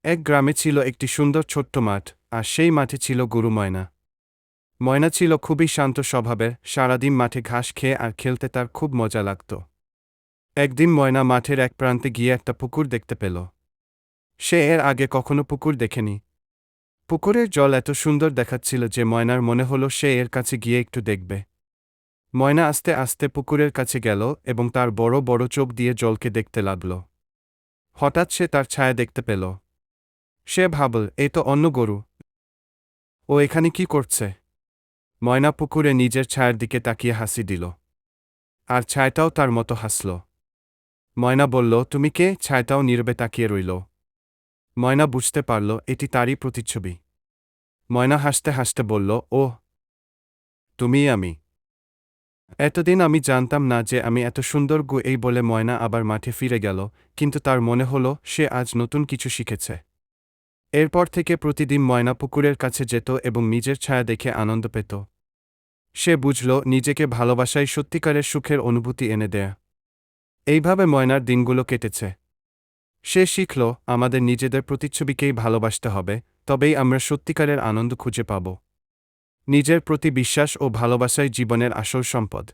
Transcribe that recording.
এক গ্রামে ছিল একটি সুন্দর ছোট্ট মাঠ, আর সেই মাঠে ছিল গরু ময়না। ময়না ছিল খুবই শান্ত স্বভাবের, সারাদিন মাঠে ঘাস খেয়ে আর খেলতে তার খুব মজা লাগত। একদিন ময়না মাঠের এক প্রান্তে গিয়ে একটা পুকুর দেখতে পেল। সে এর আগে কখনো পুকুর দেখেনি। পুকুরের জল এত সুন্দর দেখাচ্ছিল যে ময়নার মনে হলো সে এর কাছে গিয়ে একটু দেখবে। ময়না আস্তে আস্তে পুকুরের কাছে গেল এবং তার বড় বড় চোখ দিয়ে জলকে দেখতে লাগল। হঠাৎ সে তার ছায়া দেখতে পেল। সে ভাবল, এই তো অন্য গরু। ও এখানে কি করছে? ময়না পুকুরে নিজের ছায়ার দিকে তাকিয়ে হাসি দিল। আর ছায়াটাও তার মতো হাসল। ময়না বলল, তুমি কে? ছায়াটাও নীরবে তাকিয়ে রইল। ময়না বুঝতে পারল এটি তারই প্রতিচ্ছবি। ময়না হাসতে হাসতে বলল, ওহ, তুমিই আমি। এতদিন আমি জানতাম না যে আমি এত সুন্দর গু। এই বলে ময়না আবার মাঠে ফিরে গেল, কিন্তু তার মনে হলো সে আজ নতুন কিছু শিখেছে। এরপর থেকে প্রতিদিন ময়না পুকুরের কাছে যেত এবং নিজের ছায়া দেখে আনন্দ পেত। সে বুঝল নিজেকে ভালোবাসাই সত্যিকারের সুখের অনুভূতি এনে দেয়। এইভাবে ময়নার দিনগুলো কেটেছে। সে শিখল আমাদের নিজেদের প্রতিচ্ছবিকেই ভালোবাসতে হবে, তবেই আমরা সত্যিকারের আনন্দ খুঁজে পাব। নিজের প্রতি বিশ্বাস ও ভালোবাসাই জীবনের আসল সম্পদ।